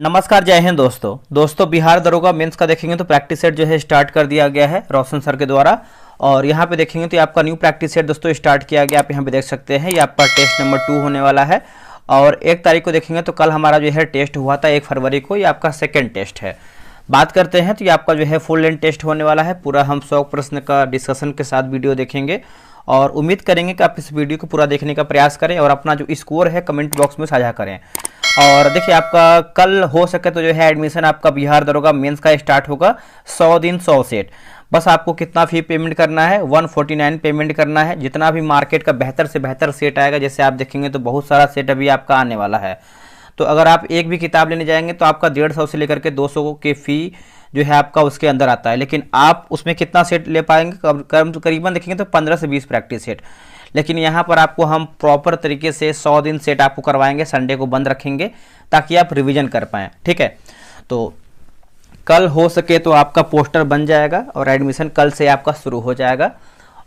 नमस्कार, जय हिंद दोस्तों बिहार दरोगा मेंस का देखेंगे तो प्रैक्टिस सेट जो है स्टार्ट कर दिया गया है रोशन सर के द्वारा। और यहाँ पे देखेंगे तो ये आपका न्यू प्रैक्टिस सेट दोस्तों स्टार्ट किया गया। आप यहाँ पे देख सकते हैं ये आपका टेस्ट नंबर 2 होने वाला है। और 1 तारीख को देखेंगे तो कल हमारा जो है टेस्ट हुआ था 1 फरवरी को, ये आपका सेकेंड टेस्ट है। बात करते हैं तो ये आपका जो है फुल लेंथ टेस्ट होने वाला है। पूरा हम 100 प्रश्न का डिस्कशन के साथ वीडियो देखेंगे और उम्मीद करेंगे कि आप इस वीडियो को पूरा देखने का प्रयास करें और अपना जो स्कोर है कमेंट बॉक्स में साझा करें। और देखिए आपका कल हो सके तो जो है एडमिशन आपका बिहार दरोगा मेंस का स्टार्ट होगा। 100 दिन 100 सेट। बस आपको कितना फी पेमेंट करना है, 149 पेमेंट करना है। जितना भी मार्केट का बेहतर से बेहतर सेट आएगा, जैसे आप देखेंगे तो बहुत सारा सेट अभी आपका आने वाला है। तो अगर आप एक भी किताब लेने जाएंगे तो आपका 150 से लेकर के 200 के फी जो है आपका उसके अंदर आता है। लेकिन आप उसमें कितना सेट ले पाएंगे, करीबन देखेंगे तो 15 से 20 प्रैक्टिस सेट। लेकिन यहाँ पर आपको हम प्रॉपर तरीके से 100 दिन सेट आपको करवाएंगे, संडे को बंद रखेंगे ताकि आप रिवीजन कर पाएँ। ठीक है, तो कल हो सके तो आपका पोस्टर बन जाएगा और एडमिशन कल से आपका शुरू हो जाएगा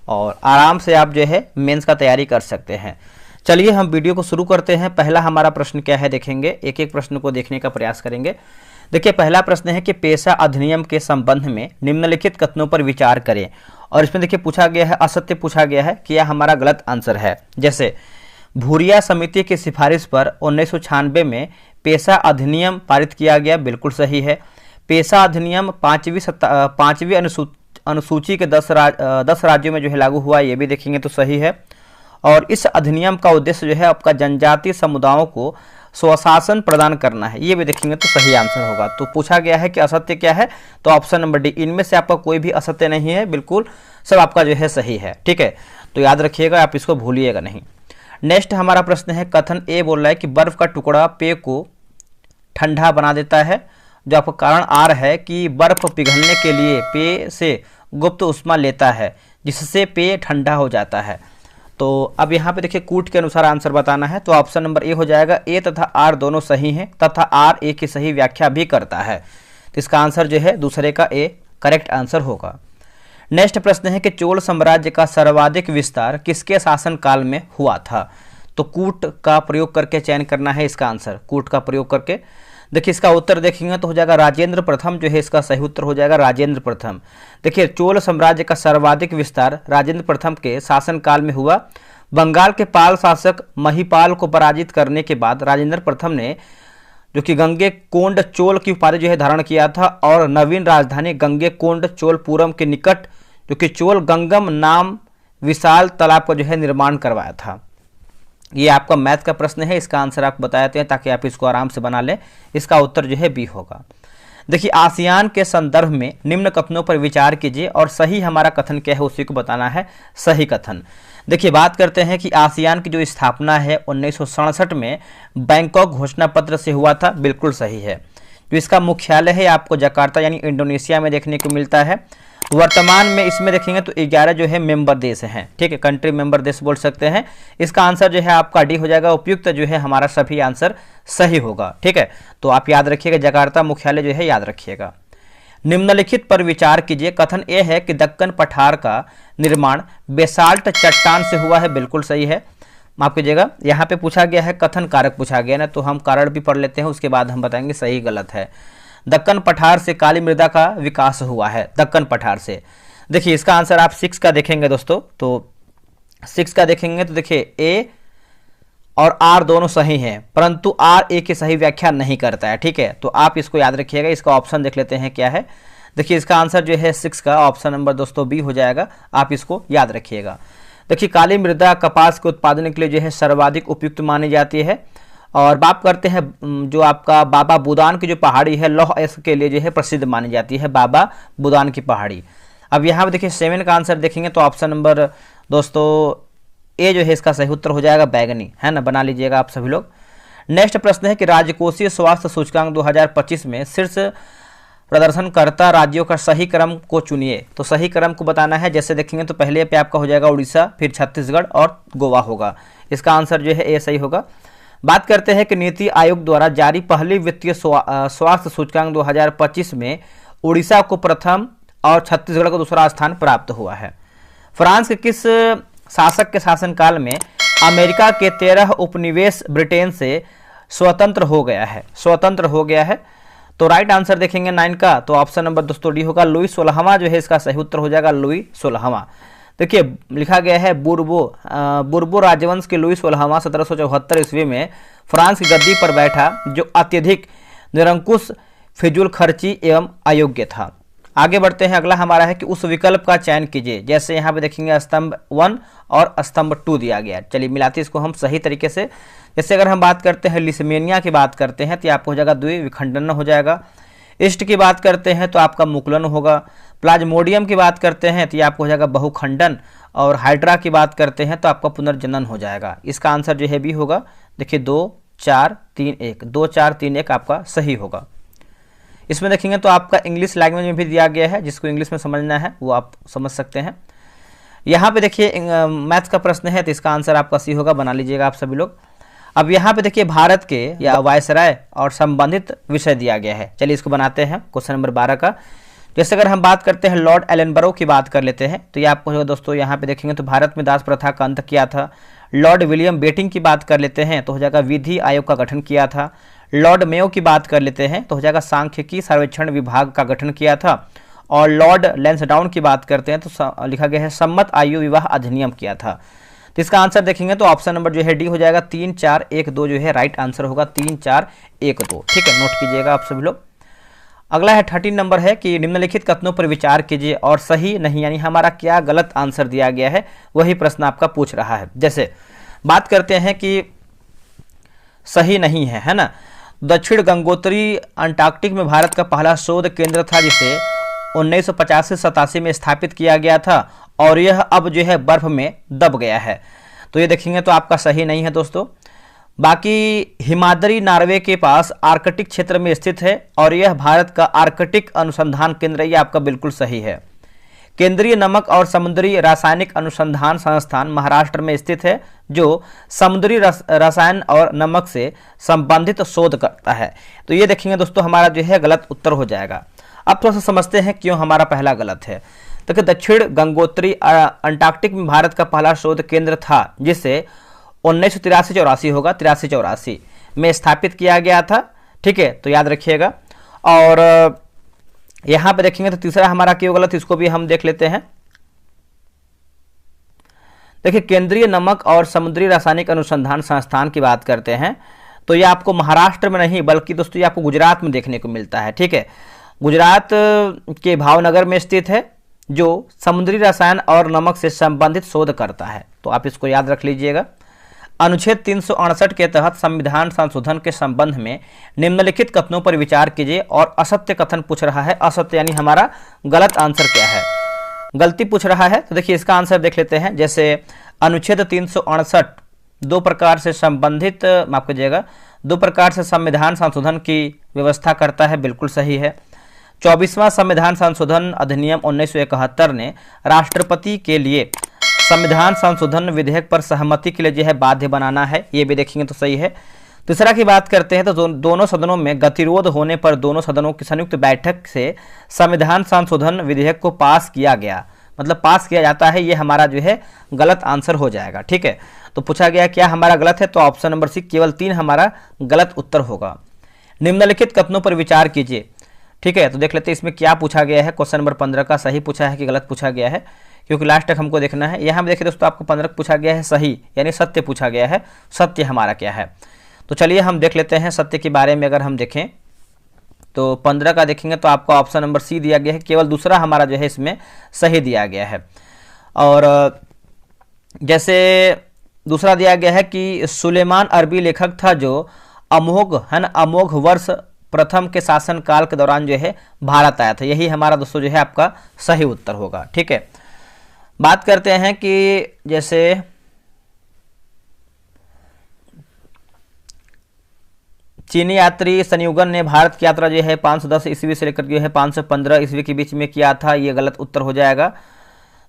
और आराम से आप जो है मेंस का तैयारी कर सकते हैं। चलिए हम वीडियो को शुरू करते हैं। पहला हमारा प्रश्न क्या है देखेंगे, एक एक प्रश्न को देखने का प्रयास करेंगे। देखिए पहला प्रश्न है कि पेशा अधिनियम के संबंध में निम्नलिखित कथनों पर विचार करें। और इसमें देखिए पूछा गया है, असत्य पूछा गया है कि यह हमारा गलत आंसर है। जैसे भूरिया समिति की सिफारिश पर 1996 में पेशा अधिनियम पारित किया गया, बिल्कुल सही है। पेशा अधिनियम 5वीं अनुसूची के 10 राज्यों में जो है लागू हुआ, ये भी देखेंगे तो सही है। और इस अधिनियम का उद्देश्य जो है आपका जनजातीय समुदायों को स्वशासन प्रदान करना है, ये भी देखेंगे तो सही आंसर होगा। तो पूछा गया है कि असत्य क्या है, तो ऑप्शन नंबर डी। इनमें से आपका कोई भी असत्य नहीं है, बिल्कुल सब आपका जो है सही है। ठीक है, तो याद रखिएगा, आप इसको भूलिएगा नहीं। नेक्स्ट हमारा प्रश्न है, कथन ए बोल रहा है कि बर्फ का टुकड़ा पेय को ठंडा बना देता है। जो आपका कारण आर है कि बर्फ पिघलने के लिए पेय से गुप्त उष्मा लेता है, जिससे पेय ठंडा हो जाता है। तो अब यहाँ पे देखिए कूट के अनुसार आंसर बताना है, तो ऑप्शन नंबर ए हो जाएगा। ए तथा आर दोनों सही हैं तथा आर ए की सही व्याख्या भी करता है, तो इसका आंसर जो है दूसरे का ए करेक्ट आंसर होगा। नेक्स्ट प्रश्न है कि चोल साम्राज्य का सर्वाधिक विस्तार किसके शासन काल में हुआ था। तो कूट का प्रयोग करके चयन करना है इसका आंसर, कूट का प्रयोग करके। देखिए इसका उत्तर देखेंगे तो हो जाएगा राजेंद्र प्रथम, जो है इसका सही उत्तर हो जाएगा राजेंद्र प्रथम। देखिए चोल साम्राज्य का सर्वाधिक विस्तार राजेंद्र प्रथम के शासन काल में हुआ। बंगाल के पाल शासक महिपाल को पराजित करने के बाद राजेंद्र प्रथम ने जो कि गंगेकोंड चोल की उपाधि जो है धारण किया था और नवीन राजधानी गंगेकोंड चोलपुरम के निकट जो कि चोल गंगम नाम विशाल तालाब का जो है निर्माण करवाया था। ये आपका मैथ का प्रश्न है, इसका आंसर आप बताते हैं ताकि आप इसको आराम से बना लें। इसका उत्तर जो है बी होगा। देखिए आसियान के संदर्भ में निम्न कथनों पर विचार कीजिए और सही हमारा कथन क्या है उसी को बताना है, सही कथन। देखिए बात करते हैं कि आसियान की जो स्थापना है 1967 में बैंकॉक घोषणा पत्र से हुआ था, बिल्कुल सही है। जो इसका मुख्यालय है आपको जकार्ता यानी इंडोनेशिया में देखने को मिलता है। वर्तमान में इसमें देखेंगे तो 11 जो है मेंबर देश हैं। ठीक है, कंट्री मेंबर देश बोल सकते हैं। इसका आंसर जो है आपका डी हो जाएगा। उपयुक्त जो है हमारा सभी आंसर सही होगा। ठीक है, तो आप याद रखिएगा जकार्ता मुख्यालय जो है याद रखिएगा। निम्नलिखित पर विचार कीजिए। कथन ए है कि दक्कन पठार का निर्माण बेसाल्ट चट्टान से हुआ है, बिल्कुल सही है। माफ कीजिएगा, यहाँ पे पूछा गया है कथन कारक पूछा गया ना, तो हम कारण भी पढ़ लेते हैं, उसके बाद हम बताएंगे सही गलत है। दक्कन पठार से काली मृदा का विकास हुआ है, दक्कन पठार से। देखिए इसका आंसर आप 6 का देखेंगे दोस्तों, तो 6 का देखेंगे तो देखिए ए और आर दोनों सही हैं, परंतु आर ए की सही व्याख्या नहीं करता है। ठीक है, तो आप इसको याद रखिएगा। इसका ऑप्शन देख लेते हैं क्या है। देखिए इसका आंसर जो है 6 का ऑप्शन नंबर दोस्तों बी हो जाएगा, आप इसको याद रखिएगा। देखिए काली मृदा कपास के उत्पादन के लिए जो है सर्वाधिक उपयुक्त मानी जाती है। और बात करते हैं जो आपका बाबा बुदान की जो पहाड़ी है लौह अयस्क के लिए जो है प्रसिद्ध मानी जाती है, बाबा बुदान की पहाड़ी। अब यहाँ पे देखिए 7 का आंसर देखेंगे तो ऑप्शन नंबर दोस्तों ए जो है इसका सही उत्तर हो जाएगा बैगनी, है ना, बना लीजिएगा आप सभी लोग। नेक्स्ट प्रश्न है कि राजकोषीय स्वास्थ्य सूचकांक 2025 में शीर्ष प्रदर्शनकर्ता राज्यों का सही क्रम को चुनिए। तो सही क्रम को बताना है। जैसे देखेंगे तो पहले पे आपका हो जाएगा उड़ीसा, फिर छत्तीसगढ़ और गोवा होगा। इसका आंसर जो है ए सही होगा। बात करते हैं कि नीति आयोग द्वारा जारी पहली वित्तीय स्वास्थ्य सूचकांक 2025 में उड़ीसा को प्रथम और छत्तीसगढ़ को दूसरा स्थान प्राप्त हुआ है। फ्रांस के किस शासक के शासनकाल में अमेरिका के 13 उपनिवेश ब्रिटेन से स्वतंत्र हो गया है, स्वतंत्र हो गया है। तो राइट आंसर देखेंगे 9 का, तो ऑप्शन नंबर दोस्तों डी होगा। लुई 16वां जो है इसका सही उत्तर हो जाएगा, लुई 16वां। देखिए लिखा गया है बुर्बो राजवंश के लुई 16वां 1774 ईस्वी में फ्रांस की गद्दी पर बैठा, जो अत्यधिक निरंकुश, फिजूल खर्ची एवं अयोग्य था। आगे बढ़ते हैं, अगला हमारा है कि उस विकल्प का चयन कीजिए। जैसे यहाँ पे देखेंगे स्तंभ 1 और स्तंभ 2 दिया गया। चलिए मिलाते इसको हम सही तरीके से। जैसे अगर हम बात करते हैं लिसमेनिया की बात करते हैं तो आपको हो जाएगा द्विविखंडन हो जाएगा। इष्ट की बात करते हैं तो आपका मुकुलन होगा। प्लाज्मोडियम की बात करते हैं तो आपको हो जाएगा बहुखंडन। और हाइड्रा की बात करते हैं तो आपका पुनर्जनन हो जाएगा। इसका आंसर जो है बी होगा। देखिए 2 4 3 1, 2 4 3 1 आपका सही होगा। इसमें देखेंगे तो आपका इंग्लिश लैंग्वेज में भी दिया गया है, जिसको इंग्लिश में समझना है वो आप समझ सकते हैं। यहाँ पे देखिए मैथ्स का प्रश्न है तो इसका आंसर आपका सी होगा, बना लीजिएगा आप सभी लोग। अब यहाँ पे देखिए भारत के या वायसराय और संबंधित विषय दिया गया है। चलिए इसको बनाते हैं क्वेश्चन नंबर 12 का। जैसे अगर हम बात करते हैं लॉर्ड एलनबरो की बात कर लेते हैं तो ये आपको दोस्तों यहाँ पे देखेंगे तो भारत में दास प्रथा का अंत किया था। लॉर्ड विलियम बेटिंग की बात कर लेते हैं तो हो जाएगा विधि आयोग का गठन किया था। लॉर्ड मेयो की बात कर लेते हैं तो हो जाएगा सांख्यिकी सर्वेक्षण विभाग का गठन किया था। और लॉर्ड लैंसडाउन की बात करते हैं तो लिखा गया है सम्मत आयु विवाह अधिनियम किया था। तो इसका आंसर देखेंगे तो ऑप्शन नंबर जो है डी हो जाएगा। 3 4 1 2 जो है राइट आंसर होगा, 3 4 1 2। ठीक है, नोट कीजिएगा आप सभी लोग। अगला है 13 नंबर है कि निम्नलिखित कथनों पर विचार कीजिए और सही नहीं यानी हमारा क्या गलत आंसर दिया गया है वही प्रश्न आपका पूछ रहा है। जैसे बात करते हैं कि सही नहीं है ना। दक्षिण गंगोत्री अंटार्कटिक में भारत का पहला शोध केंद्र था, जिसे 1950 से 87 में स्थापित किया गया था और यह अब जो है बर्फ में दब गया है। तो ये देखेंगे तो आपका सही नहीं है दोस्तों। बाकी हिमाद्री नॉर्वे के पास आर्कटिक क्षेत्र में स्थित है और यह भारत का आर्कटिक अनुसंधान केंद्र, ये आपका बिल्कुल सही है। केंद्रीय नमक और समुद्री रासायनिक अनुसंधान संस्थान महाराष्ट्र में स्थित है, जो समुद्री रसायन और नमक से संबंधित शोध करता है। तो ये देखेंगे दोस्तों हमारा जो है गलत उत्तर हो जाएगा। अब थोड़ा सा समझते हैं क्यों हमारा पहला गलत है। तो दक्षिण गंगोत्री अंटार्कटिक में भारत का पहला शोध केंद्र था, जिसे 1983-84 होगा, 83-84 में स्थापित किया गया था। ठीक है, तो याद रखिएगा। और यहां पे देखेंगे तो तीसरा हमारा क्यों गलत, इसको भी हम देख लेते हैं। देखिए केंद्रीय नमक और समुद्री रासायनिक अनुसंधान संस्थान की बात करते हैं तो ये आपको महाराष्ट्र में नहीं बल्कि दोस्तों ये आपको गुजरात में देखने को मिलता है। ठीक है, गुजरात के भावनगर में स्थित है, जो समुद्री रसायन और नमक से संबंधित शोध करता है। तो आप इसको याद रख लीजिएगा। अनुच्छेद 368 के तहत संविधान संशोधन के संबंध में निम्नलिखित कथनों पर विचार कीजिए और असत्य कथन पूछ रहा है। असत्य यानी हमारा गलत आंसर क्या है, गलती पूछ रहा है। तो देखिए इसका आंसर देख लेते हैं। जैसे अनुच्छेद 368 दो प्रकार से संबंधित, माफ कीजिएगा, 2 प्रकार से संविधान संशोधन की व्यवस्था करता है, बिल्कुल सही है। 24वां संविधान संशोधन अधिनियम 1971 ने राष्ट्रपति के लिए संविधान संशोधन विधेयक पर सहमति के लिए जो है बाध्य बनाना है, ये भी देखेंगे तो सही है। तीसरा की बात करते हैं तो दोनों सदनों में गतिरोध होने पर दोनों सदनों की संयुक्त बैठक से संविधान संशोधन विधेयक को पास किया गया, मतलब पास किया जाता है, ये हमारा जो है गलत आंसर हो जाएगा। ठीक है, तो पूछा गया क्या हमारा गलत है, तो ऑप्शन नंबर सी केवल 3 हमारा गलत उत्तर होगा। निम्नलिखित कथनों पर विचार कीजिए। ठीक है, तो देख लेते हैं इसमें क्या पूछा गया है। क्वेश्चन नंबर 15 का सही पूछा है कि गलत पूछा गया है, क्योंकि लास्ट तक हमको देखना है। यहाँ देखिए दोस्तों आपको 15 पूछा गया है सही यानी सत्य पूछा गया है। सत्य हमारा क्या है, तो चलिए हम देख लेते हैं सत्य के बारे में। अगर हम देखें तो 15 का देखेंगे तो आपको ऑप्शन नंबर सी दिया गया है, केवल दूसरा हमारा जो है इसमें सही दिया गया है। और जैसे दूसरा दिया गया है कि सुलेमान अरबी लेखक था जो अमोघ है ना, अमोघ वर्ष प्रथम के शासन काल के दौरान जो है भारत आया था, यही हमारा दोस्तों जो है आपका सही उत्तर होगा। ठीक है, बात करते हैं कि जैसे चीनी यात्री संयुगन ने भारत की यात्रा जो है 510 ईस्वी से लेकर जो है 515 ईस्वी के बीच में किया था, ये गलत उत्तर हो जाएगा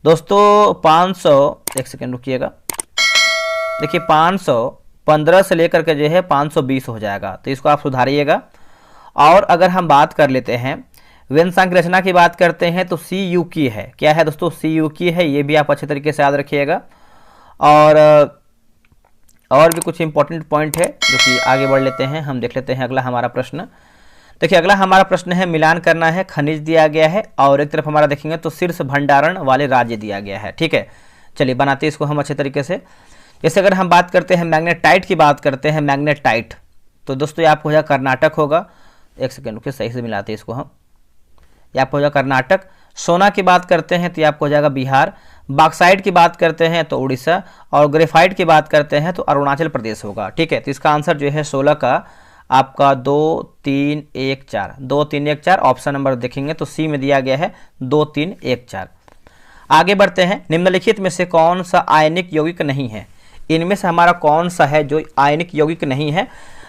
दोस्तों। 500 एक सेकेंड रुकिएगा, देखिए 515 से लेकर के जो है 520 हो जाएगा, तो इसको आप सुधारिएगा। और अगर हम बात कर लेते हैं वेनसांग की रचना की बात करते हैं तो सी यू की है, क्या है दोस्तों, सी यू की है, ये भी आप अच्छे तरीके से याद रखिएगा। और भी कुछ इंपॉर्टेंट पॉइंट है जो कि आगे बढ़ लेते हैं, हम देख लेते हैं अगला हमारा प्रश्न। देखिए अगला हमारा प्रश्न है, मिलान करना है, खनिज दिया गया है और एक तरफ हमारा देखेंगे तो शीर्ष भंडारण वाले राज्य दिया गया है। ठीक है, चलिए बनाते हैं इसको हम अच्छे तरीके से। जैसे अगर हम बात करते हैं मैग्नेटाइट की बात करते हैं, मैग्नेटाइट तो दोस्तों ये आपको हो जाएगा कर्नाटक होगा। एक सेकेंड रुकिए, सही से मिलाते हैं इसको हम। ये आपको हो जाएगा कर्नाटक। सोना की बात करते हैं तो ये आपको हो जाएगा बिहार। बॉक्साइट की बात करते हैं तो उड़ीसा, और ग्रेफाइट की बात करते हैं तो अरुणाचल प्रदेश होगा। ठीक है, तो इसका आंसर जो है 16 का आपका 2 3 1 4, 2 3 1 4 ऑप्शन नंबर देखेंगे तो सी में दिया गया है 2 3 1 4। आगे बढ़ते हैं, निम्नलिखित में से कौन सा आयनिक यौगिक नहीं है, इनमें से हमारा कौन सा है जो आयनिक यौगिक नहीं है,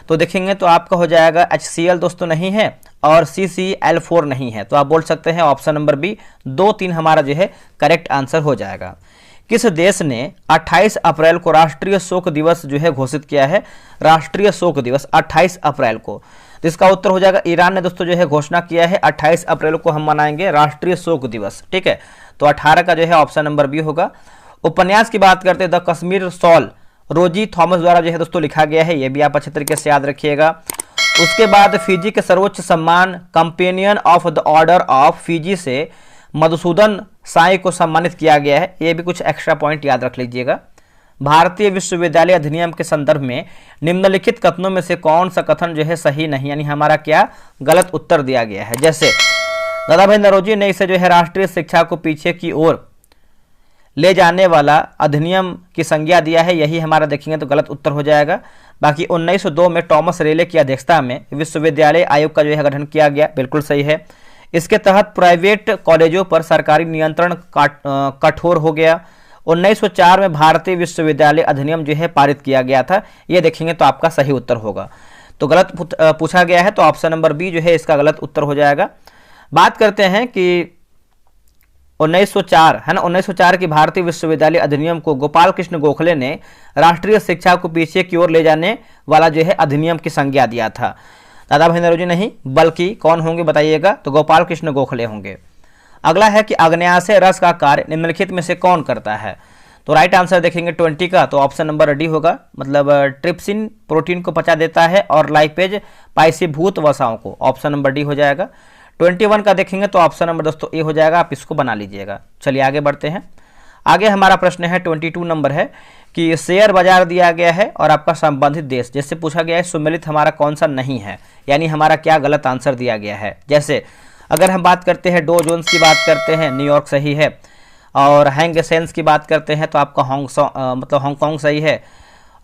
तो देखेंगे तो आपका हो जाएगा HCl दोस्तों नहीं है और CCl4 नहीं है, तो आप बोल सकते हैं ऑप्शन नंबर बी 2 3 हमारा जो है करेक्ट आंसर हो जाएगा। किस देश ने 28 अप्रैल को राष्ट्रीय शोक दिवस जो है घोषित किया है, राष्ट्रीय शोक दिवस 28 अप्रैल को, तो इसका उत्तर हो जाएगा ईरान ने दोस्तों जो है घोषणा किया है 28 अप्रैल को हम मनाएंगे राष्ट्रीय शोक दिवस। ठीक है, तो 18 का जो है ऑप्शन नंबर बी होगा। उपन्यास की बात करते हैं, द कश्मीर शॉल रोजी थॉमस द्वारा जो है दोस्तों लिखा गया है, ये भी आप अच्छे तरीके से याद रखिएगा। उसके बाद फिजी के सर्वोच्च सम्मान companion of the order of Fiji से मधुसूदन साई को सम्मानित किया गया है, ये भी कुछ एक्स्ट्रा पॉइंट याद रख लीजिएगा। भारतीय विश्वविद्यालय अधिनियम के संदर्भ में निम्नलिखित कथनों में से कौन सा कथन जो है सही नहीं, यानी हमारा क्या गलत उत्तर दिया गया है। जैसे दादा भाई नौरोजी ने इसे जो है राष्ट्रीय शिक्षा को पीछे की ओर ले जाने वाला अधिनियम की संज्ञा दिया है, यही हमारा देखेंगे तो गलत उत्तर हो जाएगा। बाकी 1902 में टॉमस रेले की अध्यक्षता में विश्वविद्यालय आयोग का जो है गठन किया गया, बिल्कुल सही है। इसके तहत प्राइवेट कॉलेजों पर सरकारी नियंत्रण कठोर हो गया। 1904 में भारतीय विश्वविद्यालय अधिनियम जो है पारित किया गया था, ये देखेंगे तो आपका सही उत्तर होगा। तो गलत पूछा गया है तो ऑप्शन नंबर बी जो है इसका गलत उत्तर हो जाएगा। बात करते हैं कि 1904 है ना, 1904 की भारतीय विश्वविद्यालय अधिनियम को गोपाल कृष्ण गोखले ने राष्ट्रीय शिक्षा को पीछे की ओर ले जाने वाला जो है अधिनियम की संज्ञा दिया था। दादा भाई नौरोजी नहीं, बल्कि कौन होंगे बताइएगा, तो गोपाल कृष्ण गोखले होंगे। अगला है कि अग्न्याशय रस का कार्य निम्नलिखित में से कौन करता है, तो राइट आंसर देखेंगे 20 का, तो ऑप्शन नंबर डी होगा। मतलब ट्रिप्सिन प्रोटीन को पचा देता है और लाइपेज पाइसीभूत वसाओं को, ऑप्शन नंबर डी हो जाएगा। 21 का देखेंगे तो ऑप्शन नंबर दोस्तों ए हो जाएगा, आप इसको बना लीजिएगा। चलिए आगे बढ़ते हैं। आगे हमारा प्रश्न है 22 नंबर है कि शेयर बाजार दिया गया है और आपका संबंधित देश जैसे पूछा गया है सम्मिलित हमारा कौन सा नहीं है, यानी हमारा क्या गलत आंसर दिया गया है। जैसे अगर हम बात करते हैं डो जोन्स की बात करते हैं, न्यूयॉर्क सही है, और हैंग सेंस की बात करते हैं तो आपका हांगकांग सही है,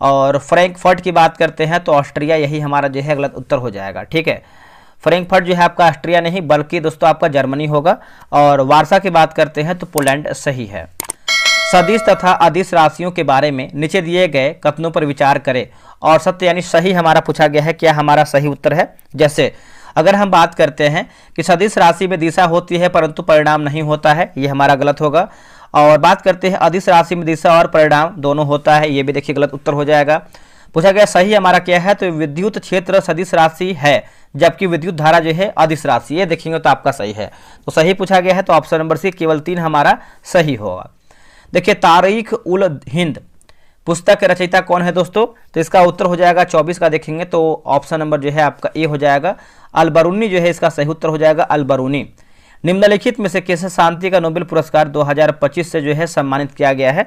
और फ्रैंकफर्ट की बात करते हैं तो ऑस्ट्रिया, यही हमारा जो है गलत उत्तर हो जाएगा। ठीक है, फ्रैंकफर्ट जो है आपका ऑस्ट्रिया नहीं बल्कि दोस्तों आपका जर्मनी होगा, और वार्सा की बात करते हैं तो पोलैंड सही है। सदिश तथा अदिश राशियों के बारे में नीचे दिए गए कथनों पर विचार करें और सत्य यानी सही हमारा पूछा गया है, क्या हमारा सही उत्तर है। जैसे अगर हम बात करते हैं कि सदिश राशि में दिशा होती है परंतु परिणाम नहीं होता है, ये हमारा गलत होगा। और बात करते हैं अदिश राशि में दिशा और परिणाम दोनों होता है, ये भी देखिए गलत उत्तर हो जाएगा। पूछा गया सही हमारा क्या है, तो विद्युत क्षेत्र सदिश राशि है जबकि विद्युत धारा जो है अदिश राशि, ये देखेंगे तो आपका सही है। तो सही पूछा गया है तो ऑप्शन नंबर सी केवल 3 हमारा सही होगा। देखिए तारीख उल हिंद पुस्तक के रचयिता कौन है दोस्तों, तो इसका उत्तर हो जाएगा 24 का देखेंगे तो ऑप्शन नंबर जो है आपका ए हो जाएगा। अल-बरूनी जो है इसका सही उत्तर हो जाएगा, अल-बरूनी। निम्नलिखित में से किसे शांति का नोबेल पुरस्कार 2025 से जो है सम्मानित किया गया है,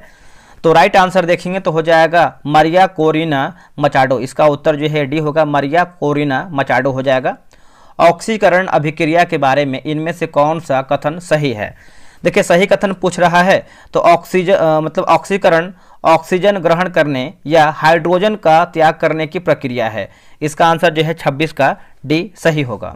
तो राइट आंसर देखेंगे तो हो जाएगा मारिया कोरिना मचाडो, इसका उत्तर जो है डी होगा, मारिया कोरिना मचाडो हो जाएगा। ऑक्सीकरण अभिक्रिया के बारे में इनमें से कौन सा कथन सही है। देखिए सही कथन पूछ रहा है तो ऑक्सीकरण ऑक्सीजन ग्रहण करने या हाइड्रोजन का त्याग करने की प्रक्रिया है, इसका आंसर जो है 26 का डी सही होगा।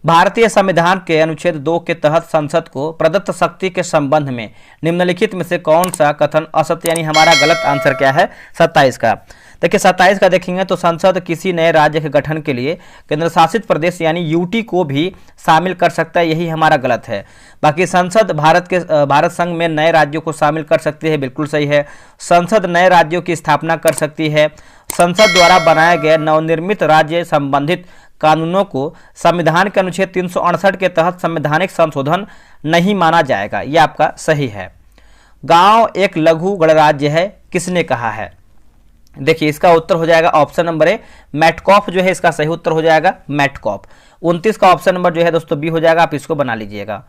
भारतीय संविधान के अनुच्छेद 2 के तहत संसद को प्रदत्त शक्ति के संबंध में निम्नलिखित में से कौन सा कथन असत्य, यानी हमारा गलत आंसर क्या है 27 का। देखिए 27 का देखेंगे तो संसद किसी नए राज्य के गठन के लिए केंद्र शासित प्रदेश यानी यूटी को भी शामिल कर सकता है, यही हमारा गलत है। बाकी संसद भारत संघ में नए राज्यों को शामिल कर सकती है, बिल्कुल सही है। संसद नए राज्यों की स्थापना कर सकती है। संसद द्वारा बनाए गए नवनिर्मित राज्य संबंधित कानूनों को संविधान के अनुच्छेद 368 के तहत संवैधानिक संशोधन नहीं माना जाएगा, यह आपका सही है। गांव एक लघु गणराज्य है, किसने कहा है, देखिए इसका उत्तर हो जाएगा ऑप्शन नंबर ए, मैटकॉफ जो है इसका सही उत्तर हो जाएगा मैटकॉफ। 29 का ऑप्शन नंबर जो है दोस्तों बी हो जाएगा, आप इसको बना लीजिएगा।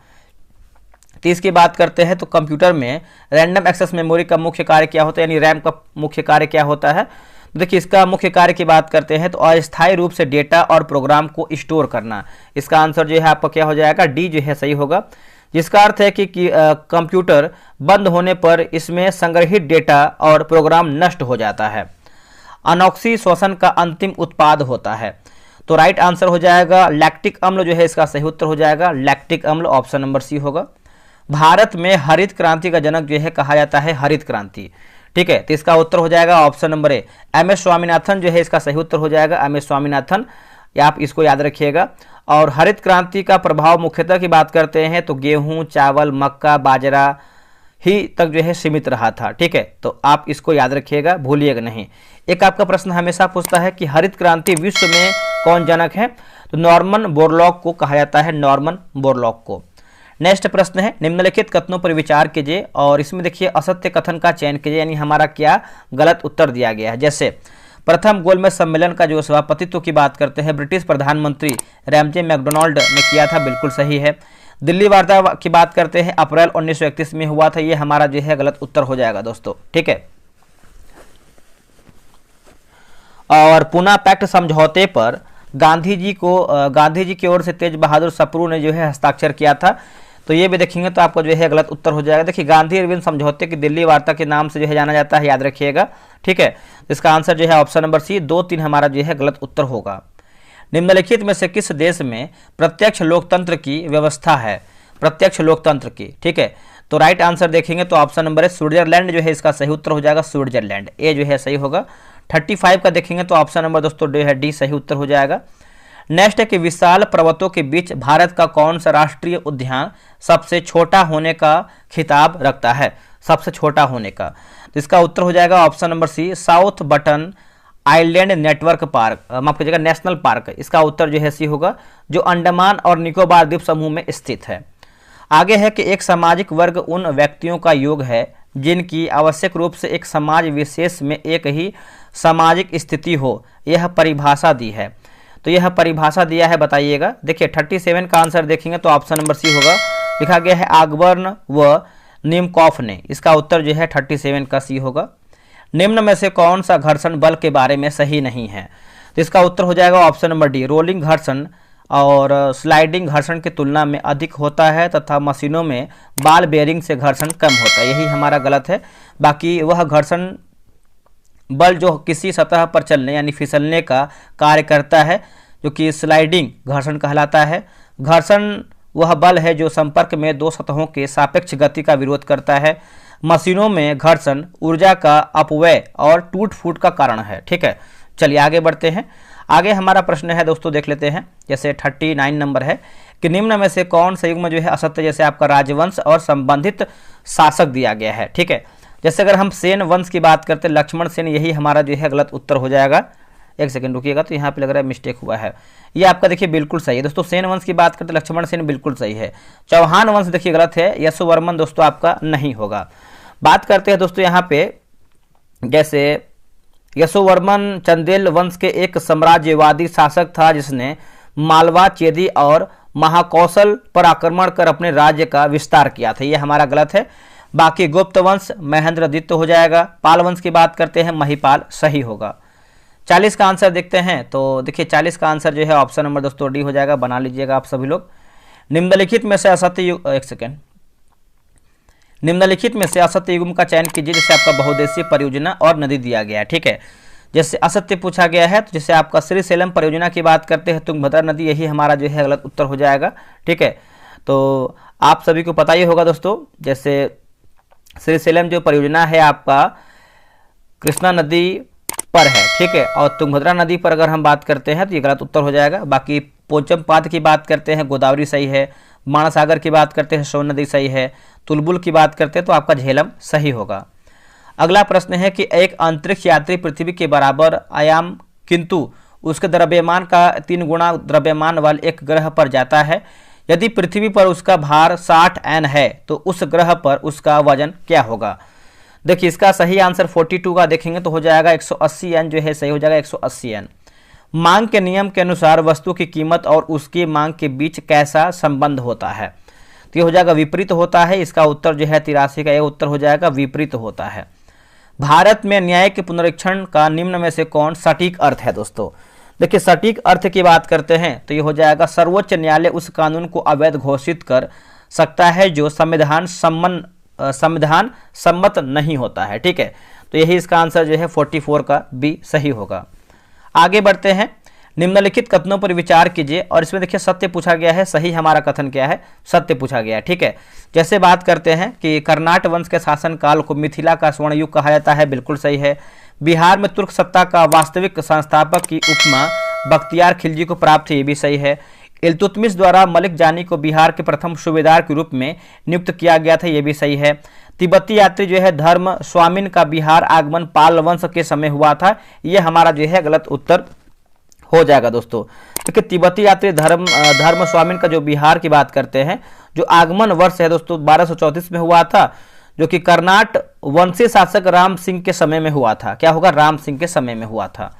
30 की बात करते हैं तो कंप्यूटर में रैंडम एक्सेस मेमोरी का मुख्य कार्य क्या होता है, यानी रैम का मुख्य कार्य क्या होता है। तो देखिए इसका मुख्य कार्य की बात करते हैं तो अस्थायी रूप से डेटा और प्रोग्राम को स्टोर करना। इसका आंसर जो है आपका क्या हो जाएगा, डी जो है सही होगा, जिसका अर्थ है कि कंप्यूटर बंद होने पर इसमें संग्रहित डेटा और प्रोग्राम नष्ट हो जाता है। अनॉक्सी श्वसन का अंतिम उत्पाद होता है। तो राइट आंसर हो जाएगा लैक्टिक अम्ल जो है इसका सही उत्तर हो जाएगा लैक्टिक अम्ल, ऑप्शन नंबर सी होगा। भारत में हरित क्रांति का जनक जो है कहा जाता है हरित क्रांति, ठीक है। तो इसका उत्तर हो जाएगा option number A, M S Swaminathan जो है इसका सही उत्तर हो जाएगा एम एस स्वामीनाथन, आप इसको याद रखिएगा। और हरित क्रांति का प्रभाव मुख्यतः की बात करते हैं तो गेहूं, चावल, मक्का, बाजरा ही तक जो है सीमित रहा था, ठीक है। तो आप इसको याद रखिएगा, भूलिएगा नहीं। एक आपका प्रश्न हमेशा पूछता है कि हरित क्रांति विश्व में कौन जनक है, तो नॉर्मन बोरलॉग को कहा जाता है, नॉर्मन बोरलॉग को। नेक्स्ट प्रश्न है, निम्नलिखित कथनों पर विचार कीजिए और इसमें देखिए असत्य कथन का चयन कीजिए, यानी हमारा क्या गलत उत्तर दिया गया है। जैसे प्रथम गोलमेज सम्मेलन का जो सभापतित्व की बात करते हैं ब्रिटिश प्रधानमंत्री रैमजे मैकडोनाल्ड ने किया था, बिल्कुल सही है। दिल्ली वार्ता की बात करते हैं अप्रैल 1931 में हुआ था, ये हमारा जो है गलत उत्तर हो जाएगा दोस्तों, ठीक है। और पूना पैक्ट समझौते पर गांधी जी की ओर से तेज बहादुर सप्रू ने जो है हस्ताक्षर किया था, तो ये भी देखेंगे तो आपको जो है गलत उत्तर हो जाएगा। देखिए गांधी इरविन समझौते की दिल्ली वार्ता के नाम से जो है जाना जाता है, याद रखिएगा, ठीक है। इसका आंसर जो है ऑप्शन नंबर सी, 2-3 हमारा जो है गलत उत्तर होगा। निम्नलिखित में से किस देश में प्रत्यक्ष लोकतंत्र की व्यवस्था है, प्रत्यक्ष लोकतंत्र की, ठीक है। तो राइट आंसर देखेंगे तो ऑप्शन नंबर है स्विट्जरलैंड जो है इसका सही उत्तर हो जाएगा, स्विट्जरलैंड, ए जो है सही होगा। 35 का देखेंगे तो ऑप्शन नंबर दोस्तों जो है डी सही उत्तर हो जाएगा। नेक्स्ट है कि विशाल पर्वतों के बीच भारत का कौन सा राष्ट्रीय उद्यान सबसे छोटा होने का खिताब रखता है, सबसे छोटा होने का। तो इसका उत्तर हो जाएगा option number C, South Button Island network park, माफ कीजिएगा नेशनल पार्क, इसका उत्तर जो है सी होगा, जो अंडमान और निकोबार द्वीप समूह में स्थित है। आगे है कि एक सामाजिक वर्ग उन व्यक्तियों का योग है जिनकी आवश्यक रूप से एक समाज विशेष में एक ही सामाजिक स्थिति हो, यह परिभाषा दी है। तो यह परिभाषा दिया है, बताइएगा। देखिए 37 का आंसर देखेंगे तो ऑप्शन नंबर सी होगा, लिखा गया है आगबर्न व निमकॉफ ने, इसका उत्तर जो है 37 का सी होगा। निम्न में से कौन सा घर्षण बल के बारे में सही नहीं है, तो इसका उत्तर हो जाएगा ऑप्शन नंबर डी, रोलिंग घर्षण और स्लाइडिंग घर्षण की तुलना में अधिक होता है तथा मशीनों में बॉल बेयरिंग से घर्षण कम होता है, यही हमारा गलत है। बाकी वह घर्षण बल जो किसी सतह पर चलने यानी फिसलने का कार्य करता है, जो कि स्लाइडिंग घर्षण कहलाता है। घर्षण वह बल है जो संपर्क में दो सतहों के सापेक्ष गति का विरोध करता है। मशीनों में घर्षण ऊर्जा का अपव्यय और टूट फूट का कारण है, ठीक है। चलिए आगे बढ़ते हैं। आगे हमारा प्रश्न है दोस्तों, देख लेते हैं। जैसे 39 नंबर है कि निम्न में से कौन सा युग्म जो है असत्य, जैसे आपका राजवंश और संबंधित शासक दिया गया है, ठीक है। जैसे अगर हम सेन वंश की बात करते हैं, लक्ष्मण सेन, यही हमारा जो है गलत उत्तर हो जाएगा। एक सेकंड रुकिएगा, तो यहाँ पे लग रहा है मिस्टेक हुआ है, ये आपका देखिए बिल्कुल सही है दोस्तों। सेन वंश की बात करते लक्ष्मण सेन बिल्कुल सही है। चौहान वंश देखिए गलत है, यशोवर्मन दोस्तों आपका नहीं होगा। बात करते हैं दोस्तों यहाँ पे, जैसे यशोवर्मन चंदेल वंश के एक साम्राज्यवादी शासक था जिसने मालवा, चेदी और महाकौशल पर आक्रमण कर अपने राज्य का विस्तार किया था, ये हमारा गलत है। बाकी गुप्त वंश महेंद्रदित्य हो जाएगा। पाल वंश की बात करते हैं महिपाल सही होगा। 40 का आंसर देखते हैं, तो देखिए 40 का आंसर जो है ऑप्शन नंबर दोस्तों डी हो जाएगा, बना लीजिएगा आप सभी लोग। निम्नलिखित में से असत्य युग्म का चयन कीजिए, जैसे आपका बहुउद्देशीय परियोजना और नदी दिया गया है, ठीक है। जैसे असत्य पूछा गया है, तो जैसे आपका श्रीशैलम परियोजना की बात करते हैं तुंगभद्रा नदी, यही हमारा जो है गलत उत्तर हो जाएगा, ठीक है। तो आप सभी को पता ही होगा दोस्तों, जैसे श्रीशैलम जो परियोजना है आपका कृष्णा नदी पर है, ठीक है। और तुंगभद्रा नदी पर अगर हम बात करते हैं तो ये गलत उत्तर हो जाएगा। बाकी पोचमपाद की बात करते हैं गोदावरी सही है, मानसागर की बात करते हैं सोन नदी सही है, तुलबुल की बात करते हैं तो आपका झेलम सही होगा। अगला प्रश्न है कि एक अंतरिक्ष यात्री पृथ्वी के बराबर आयाम किंतु उसके द्रव्यमान का 3 गुना द्रव्यमान वाले एक ग्रह पर जाता है। यदि पृथ्वी पर उसका भार 60 N है तो उस ग्रह पर उसका वजन क्या होगा। देखिए इसका सही आंसर 42 का देखेंगे तो हो जाएगा 180 एन जो है सही हो जाएगा 180 एन। मांग के नियम के अनुसार वस्तु की कीमत और उसकी मांग के बीच कैसा संबंध होता है? तो ये हो जाएगा विपरीत होता है। इसका उत्तर जो है 83 का ये उत्तर हो जाएगा विपरीत होता है। भारत में न्याय के पुनरीक्षण का निम्न में से कौन सटीक अर्थ है? दोस्तों देखिए सटीक अर्थ की बात करते हैं तो ये हो जाएगा सर्वोच्च न्यायालय उस कानून को अवैध घोषित कर सकता है जो संविधान सम्मत नहीं होता है। ठीक है, तो यही इसका आंसर जो है 44 का बी सही होगा। आगे बढ़ते हैं। निम्नलिखित कथनों पर विचार कीजिए और इसमें देखिए सत्य पूछा गया है, सही हमारा कथन क्या है? सत्य पूछा गया है। ठीक है, जैसे बात करते हैं कि कर्नाट वंश के शासनकाल को मिथिला का स्वर्ण युग कहा जाता है, बिल्कुल सही है। बिहार में तुर्क सत्ता का वास्तविक संस्थापक की उपमा बख्तियार खिलजी को प्राप्त है, ये भी सही है। इल्तुतमिश द्वारा मलिक जानी को बिहार के प्रथम सूबेदार के रूप में नियुक्त किया गया था, ये भी सही है। तिब्बती यात्री जो है धर्म स्वामिन का बिहार आगमन पाल वंश के समय हुआ था, ये हमारा जो है गलत उत्तर हो जाएगा। दोस्तों देखिए तिब्बती यात्री धर्म स्वामिन का जो बिहार की बात करते हैं, जो आगमन वर्ष है दोस्तों 1234 में हुआ था, जो कि कर्नाट वंशी शासक राम सिंह के समय में हुआ था। क्या होगा? राम सिंह के समय में हुआ था।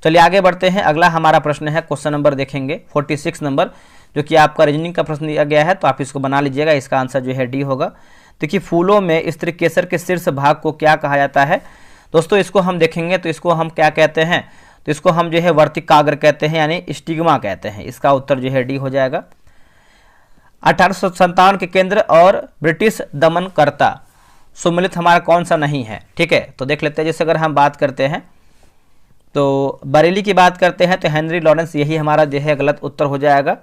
चलिए आगे बढ़ते हैं। अगला हमारा प्रश्न है, क्वेश्चन नंबर देखेंगे 46 नंबर, जो कि आपका रीजनिंग का प्रश्न दिया गया है, तो आप इसको बना लीजिएगा। इसका आंसर जो है डी होगा। देखिए फूलों में स्त्री केसर के शीर्ष भाग को क्या कहा जाता है? दोस्तों इसको हम देखेंगे तो इसको हम क्या कहते हैं? तो इसको हम जो है वर्तिकाग्र कहते हैं, यानी स्टिग्मा कहते हैं। इसका उत्तर जो है डी हो जाएगा। 1857 के केंद्र और ब्रिटिश दमनकर्ता सुमिलित हमारा कौन सा नहीं है? ठीक है, तो देख लेते हैं। जैसे अगर हम बात करते हैं तो बरेली की बात करते हैं तो हेनरी लॉरेंस, यही हमारा जो है गलत उत्तर हो जाएगा।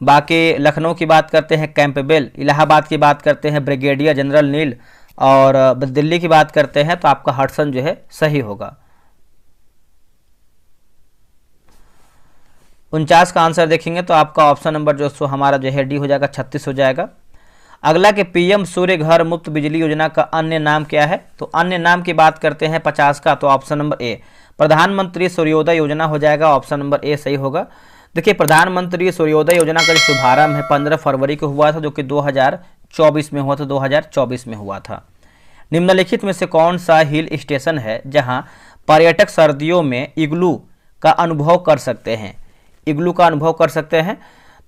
बाकी लखनऊ की बात करते हैं कैंपबेल, इलाहाबाद की बात करते हैं ब्रिगेडियर जनरल नील, और दिल्ली की बात करते हैं तो आपका हडसन जो है सही होगा। 49 का आंसर देखेंगे तो आपका ऑप्शन नंबर जो हमारा जो है डी हो जाएगा, 36 हो जाएगा। अगला के पीएम सूर्य घर मुफ्त बिजली योजना का अन्य नाम क्या है? तो अन्य नाम की बात करते हैं 50 का, तो ऑप्शन नंबर ए प्रधानमंत्री सूर्योदय योजना हो जाएगा। ऑप्शन नंबर ए सही होगा। देखिए प्रधानमंत्री सूर्योदय योजना का जो शुभारंभ है 15 फरवरी को हुआ था, जो कि 2024 में हुआ था, 2024 में हुआ था। निम्नलिखित में से कौन सा हिल स्टेशन है जहां पर्यटक सर्दियों में इग्लू का अनुभव कर सकते हैं? इग्लू का अनुभव कर सकते हैं।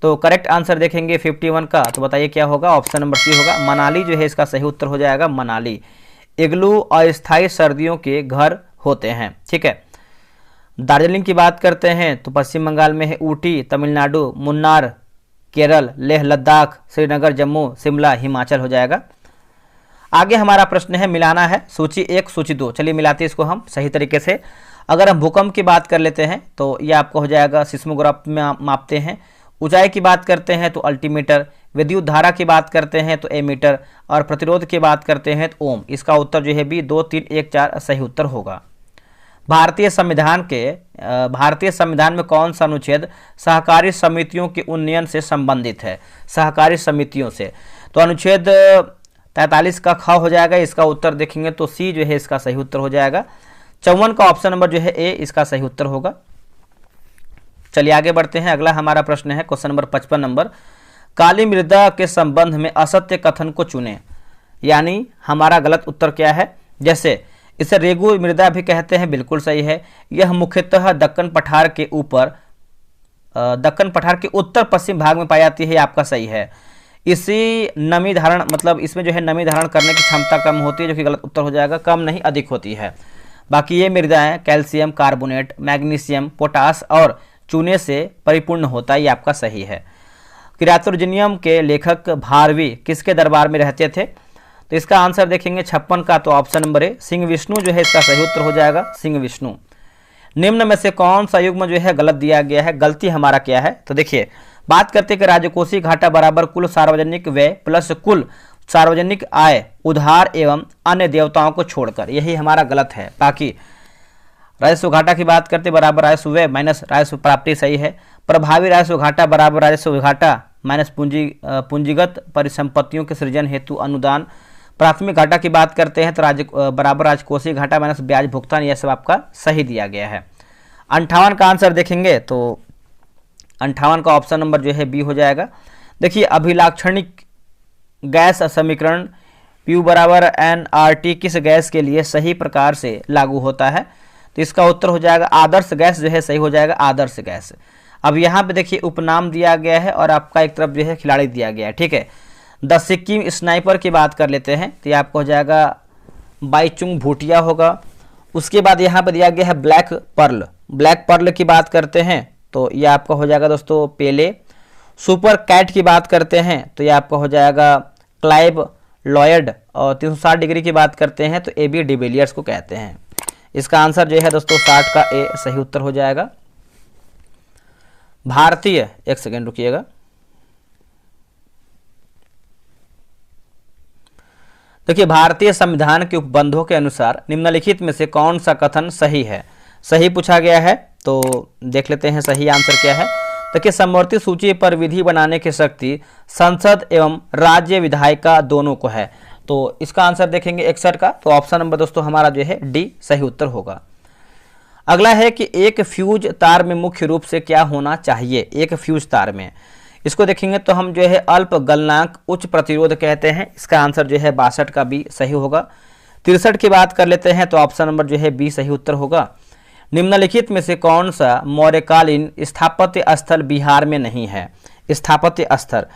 तो करेक्ट आंसर देखेंगे 51 का, तो बताइए क्या होगा? ऑप्शन नंबर सी होगा। मनाली जो है इसका सही उत्तर हो जाएगा, मनाली। इग्लू अस्थायी सर्दियों के घर होते हैं। ठीक है, दार्जिलिंग की बात करते हैं तो पश्चिम बंगाल में है, ऊटी तमिलनाडु, मुन्नार केरल, लेह लद्दाख, श्रीनगर जम्मू, शिमला हिमाचल हो जाएगा। आगे हमारा प्रश्न है, मिलाना है सूची 1 सूची 2। चलिए मिलाते हैं इसको हम सही तरीके से। अगर हम भूकंप की बात कर लेते हैं तो ये आपको हो जाएगा सिस्मोग्राफ में मापते हैं। ऊंचाई की बात करते हैं तो अल्टीमीटर, विद्युत धारा की बात करते हैं तो एमीटर, और प्रतिरोध की बात करते हैं तो ओम। इसका उत्तर जो है बी 2, 3, 1, 4 सही उत्तर होगा। भारतीय संविधान में कौन सा अनुच्छेद सहकारी समितियों के उन्नयन से संबंधित है? सहकारी समितियों से, तो अनुच्छेद 43 का ख हो जाएगा। इसका उत्तर देखेंगे तो सी जो है इसका सही उत्तर हो जाएगा। 54 का ऑप्शन नंबर जो है ए इसका सही उत्तर होगा। चलिए आगे बढ़ते हैं। अगला हमारा प्रश्न है क्वेश्चन नंबर 55 नंबर, काली मृदा के संबंध में असत्य कथन को चुनें। यानी हमारा गलत उत्तर क्या है? जैसे इसे रेगु मृदा भी कहते हैं, बिल्कुल सही है। यह मुख्यतः दक्कन पठार के उत्तर पश्चिम भाग में पाई जाती है, आपका सही है। इसी नमी धारण मतलब इसमें जो है नमी धारण करने की क्षमता कम होती है, जो कि गलत उत्तर हो जाएगा। कम नहीं अधिक होती है। बाकी ये मृदाएं कैल्शियम कार्बोनेट, मैग्नीशियम, पोटास और चूने से परिपूर्ण होता है, ये आपका सही है। किरातुर्जनियम के लेखक भारवी किसके दरबार में रहते थे? तो इसका आंसर देखेंगे 56 का, तो ऑप्शन नंबर ए सिंह विष्णु जो है इसका सही उत्तर हो जाएगा, सिंह विष्णु। निम्न में से कौन सा युग्म जो है गलत दिया गया है? गलती हमारा क्या है? तो देखिए बात करते हैं कि राजकोषीय घाटा बराबर कुल सार्वजनिक व्यय प्लस कुल सार्वजनिक आय उधार एवं अन्य देवताओं को छोड़कर, यही हमारा गलत है। बाकी राजस्व घाटा की बात करते बराबर राजस्व व्यय माइनस राजस्व प्राप्ति सही है। प्रभावी राजस्व घाटा बराबर राजस्व घाटा माइनस पूंजीगत परिसंपत्तियों के सृजन हेतु अनुदान। प्राथमिक घाटा की बात करते हैं तो बराबर राजकोषीय घाटा माइनस ब्याज भुगतान, यह सब आपका सही दिया गया है। 58 का आंसर देखेंगे तो 58 का ऑप्शन नंबर जो है बी हो जाएगा। देखिए अभिलाक्षणिक गैस समीकरण Pu बराबर nRT किस गैस के लिए सही प्रकार से लागू होता है? तो इसका उत्तर हो जाएगा आदर्श गैस जो है सही हो जाएगा, आदर्श गैस। अब यहाँ पे देखिए उपनाम दिया गया है और आपका एक तरफ जो है खिलाड़ी दिया गया है, ठीक है। द सिक्किम स्नाइपर की बात कर लेते हैं तो ये आपको हो जाएगा बाईचुंग भूटिया होगा। उसके बाद यहाँ पर दिया गया है ब्लैक पर्ल, ब्लैक पर्ल की बात करते हैं तो ये आपका हो जाएगा दोस्तों पेले। सुपर कैट की बात करते हैं तो ये आपका हो जाएगा क्लाइव लॉयड। और 360 डिग्री की बात करते हैं तो AB डिविलियर्स को कहते हैं। इसका आंसर जो है दोस्तों 60 का ए सही उत्तर हो जाएगा। भारतीय, एक सेकेंड रुकिएगा, देखिए भारतीय संविधान के उपबंधों के अनुसार निम्नलिखित में से कौन सा कथन सही है? सही पूछा गया है तो देख लेते हैं सही आंसर क्या है। देखिए समवर्ती सूची पर विधि बनाने की शक्ति संसद एवं राज्य विधायिका दोनों को है। तो इसका आंसर देखेंगे 61 का, तो ऑप्शन नंबर दोस्तों हमारा जो है डी सही उत्तर होगा। अगला है कि एक फ्यूज तार में मुख्य रूप से क्या होना चाहिए? एक फ्यूज तार में, इसको देखेंगे तो हम जो है अल्प गलनांक उच्च प्रतिरोध कहते हैं। इसका आंसर जो है 62 का बी सही होगा। 63 की बात कर लेते हैं तो ऑप्शन नंबर जो है बी सही उत्तर होगा। निम्नलिखित में से कौन सा मौर्यकालीन स्थापत्य स्थल बिहार में नहीं है? स्थापत्य स्थल,